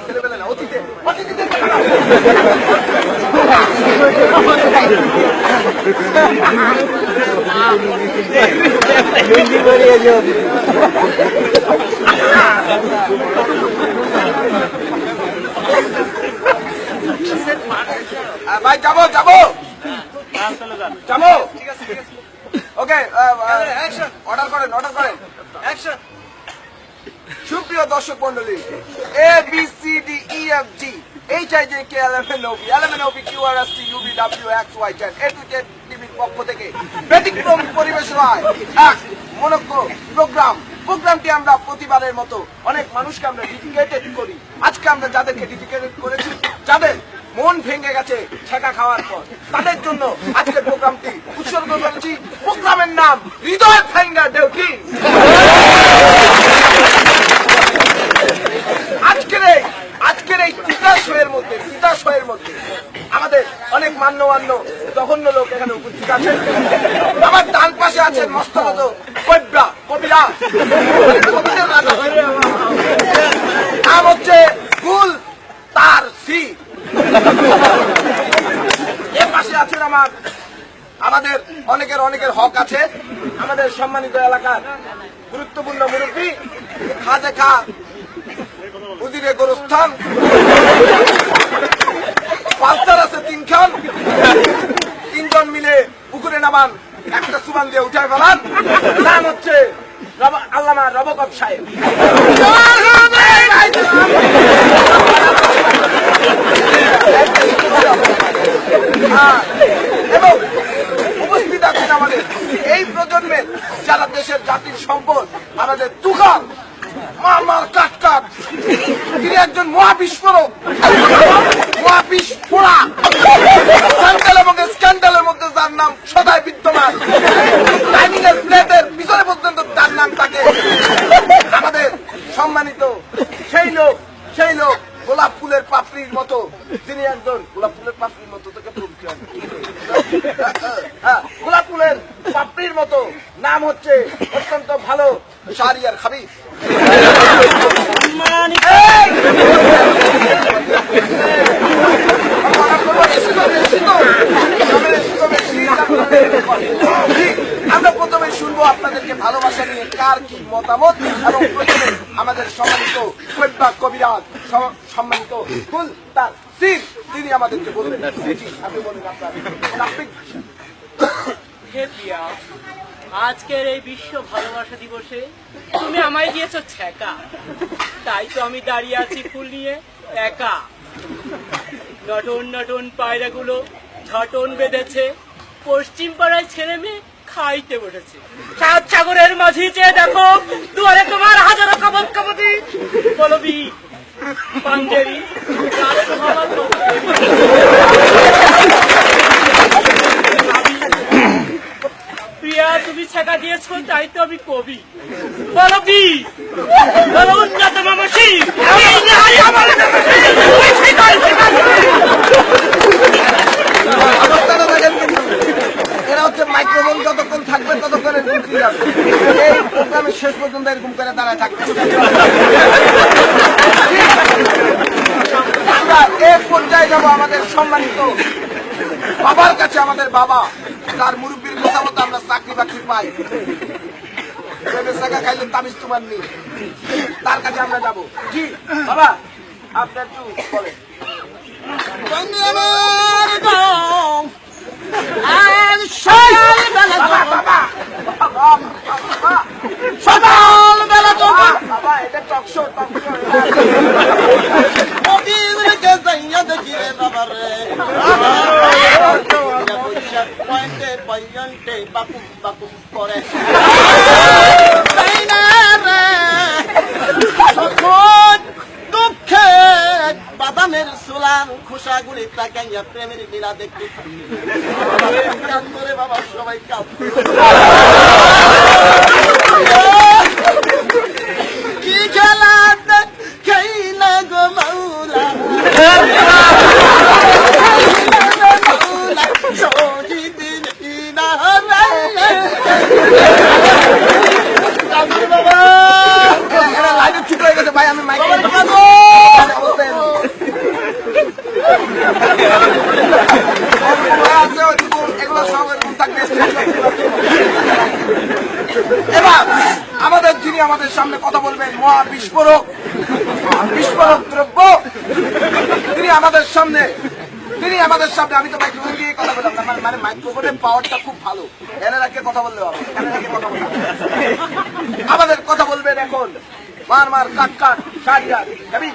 ছেলেবেলা না, অতীতে অতীতে ভাই যাবো যাবো যাবো ওকে অর্ডার করেন সুপ্রিয় দর্শক মন্ডলী ABCDEFG HIJKLMNOP টিভির পক্ষ থেকে ব্যতিক্রম পরিবেশন হয় এক মনোজ্ঞ প্রোগ্রামটি আমরা প্রতিবারের মতো অনেক মানুষকে আমরা ডেডিকেটেড করি। আজকে আমরা যাদেরকে ডেডিকেটেড করেছি, যাদের মন ভেঙে গেছে ছেঁকা খাওয়ার পর, তাদের জন্য আজকের প্রোগ্রামটি উৎসর্গ করেছি। প্রোগ্রামের নাম হৃদয় ভাঙ্গা ঢেউকি। আজকের এই তিতাসের মধ্যে আমাদের অনেক মান্য জঘন্য লোক এখানে উপস্থিত আছে। আমার ডান পাশে আছেন মস্তগত কবিরা, নাম হচ্ছে গুল তার সি। এর পাশে আছেন আমাদের অনেকের হক আছে, আমাদের সম্মানিত এলাকার গুরুত্বপূর্ণ মুরব্বী খাজে খা উজিরে গোরস্থান, পালসার আছে 3 খান, 3 জন মিলে পুকুরে নামান, একটা সুবান দিয়ে উঠায় ফেলান। নাম হচ্ছে আল্লামা রবকব সাহেব। এবং উপস্থিত আছেন আমাদের এই প্রজন্মের যারা দেশের জাতির সম্পদ, আমাদের তুখার মামার কাটকাট, তিনি একজন মহাবিস্ফোরক, এবং স্ক্যান্ডালের মধ্যে যার নাম সদাই বিদ্যমান, ডাইনিং এর প্লেটের পিছনে পর্যন্ত তার নাম থাকে। আমাদের সম্মানিত সেই লোক গোলাপ ফুলের পাপড়ির মতো, তিনি একজন গোলাপ ফুলের পাপড়ির মতো গোলাপ ফুলের পাপড়ির মতো, নাম হচ্ছে অত্যন্ত ভালো শাহরিয়ার খাবিব। আমরা প্রথমে শুনবো আপনাদেরকে ভালোবাসা নিয়ে কার কি মতামত, এবং প্রথমে আমাদের সম্মানিত কবিরাজ সম্মানিত ফুল তার সির, তিনি আমাদেরকে বলবেন। আপনি বলুন আপনার। আজকের এই বিশ্ব ভালোবাসা দিবসে তুমি আমায় দিয়েছো ছেঁকা, তাই তো আমি দাঁড়িয়ে আছি ফুল নিয়ে একা। নটন পায়রাগুলো ঝটন বেঁধেছে, পশ্চিম পাড়ায় ছেলে মেয়ে খাইতে বসেছে। সাত সাগরের মাঝি চেয়ে দেখো, দুয়ারে তোমার হাজারো কাপড়ি বলবি পাঞ্জেরি। প্রিয়া তুমি ছেঁকা দিয়েছো, তাই তো আমি কবি বলবি উন্নত মামাসি। এরা হচ্ছে মাইক্রোফোন যতক্ষণ থাকবে ততক্ষণ এই প্রোগ্রামের শেষ পর্যন্ত এরকম করে দাঁড়ায় থাকবে। আমরা এক পর্যায়ে যাবো আমাদের সম্মানিত বাবার কাছে। আমাদের বাবা, তার মুরব্বীর কথা মতো আমরা চাকরি বাকরি পাই, টাকা খাইলে তাবিজ তোমার নেই, তার কাছে আমরা যাবো। জি বাবা, আপনার একটু বলেন। সকালবেলা বাবা এটা টকশো দেখি রে বাবা রে, পয়েন্টে বাকুম করে দুঃখে বাদামের সুলাম খোসাগুলি তাকাইয়া প্রেমের লীলা দেখতে কান্দরে বাবা, সবাই কি খেলা খেলা গো মাওলা, ভাই আমি মাইক সামনে কথা বলবেন মহা বিস্ফোরক দ্রব্য, তিনি আমাদের সামনে আমি তো মাইক্রোফোন দিয়ে কথা বললাম না, মানে মাইক্রোফোনের পাওয়ারটা খুব ভালো, এনে রাখে কথা বললে হবে, এনে রাখে কথা বললে হবে। আমাদের কথা বলবেন এখন মার কাট যাবি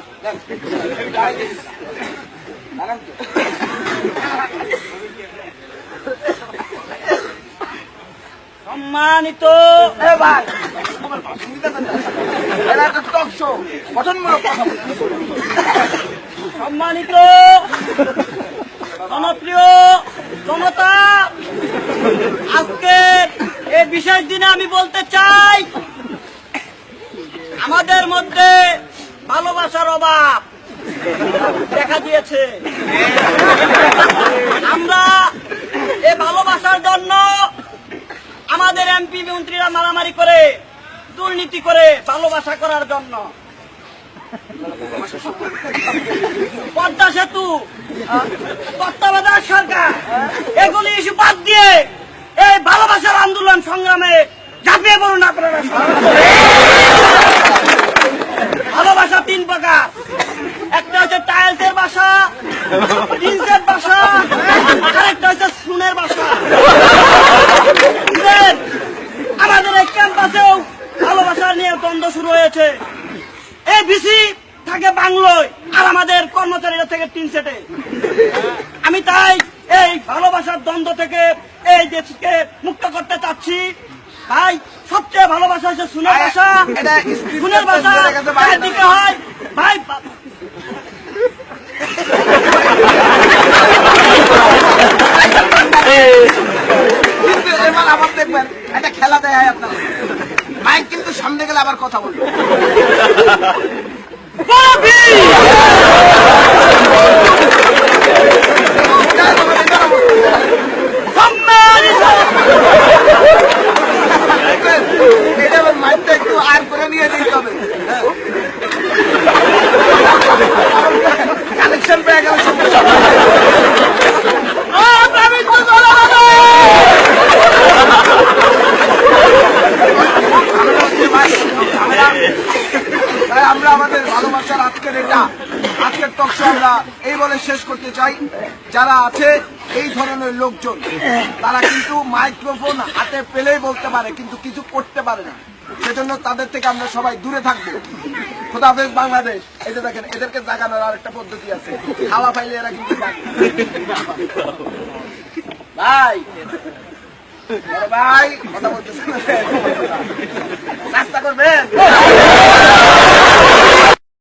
সম্মানিত ভাই, এটা একটা টক শো, গঠনমূলক কথা বলবেন। সম্মানিত জনপ্রিয় জনতা, আজকে এই বিশেষ দিনে আমি বলতে চাই, আমাদের মধ্যে ভালোবাসার অভাব দেখা দিয়েছে। আমরা এই ভালোবাসার জন্য আমাদের এমপি মন্ত্রীরা মারামারি করে, দুর্নীতি করে ভালোবাসা করার জন্য। পদ্মা সেতু, তত্ত্বাবধায়ক সরকার, এগুলি ইস্যু বাদ দিয়ে এই ভালোবাসার আন্দোলন সংগ্রামে ঝাঁপিয়ে পড়ুন আপনারা। ভালোবাসা তিন প্রকার, একটা হচ্ছে টাইলসের বাসা, টিনসের বাসা, আরেকটা হচ্ছে সুনের বাসা। আমাদের এই ক্যাম্পাসেও ভালোবাসা নিয়ে দ্বন্দ্ব শুরু হয়েছে। এই ভিসি থাকে বাংলোয় আর আমাদের কর্মচারীরা থেকে টিন সেটে। আমি তাই এই ভালোবাসার দ্বন্দ্ব থেকে এই দেশকে মুক্ত করতে চাচ্ছি। ভাই, সবচেয়ে ভালোবাসা হচ্ছে সুনের ভাষা, সুনের ভাষা দিতে হয় ভাই। কিন্তু এবার আবার দেখবেন একটা খেলা দেয় আপনার মাইক কিন্তু সামনে গেলে আবার কথা বলবে। এটা মাইকটা একটু আর করে নিয়ে দিতে হবে, কানেকশন পেয়ে গেল। আমরা আমাদের ভালোবাসার আজকের টক শো আমরা এই বলে শেষ করতে চাই, যারা আছে এই ধরনের লোকজন তারা কিন্তু মাইক্রোফোন হাতে পেলেই বলতে পারে কিন্তু কিছু করতে পারে না, সেজন্য তাদের থেকে আমরা সবাই দূরে থাকবো। খোদা হাফেজ বাংলাদেশ। এই যে দেখেন, এদেরকে জাগানোর আরেকটা পদ্ধতি আছে, খাওয়া পাইলে এরা কিন্তু ভাই কথা বলতেছেন, নাস্তা করবেন।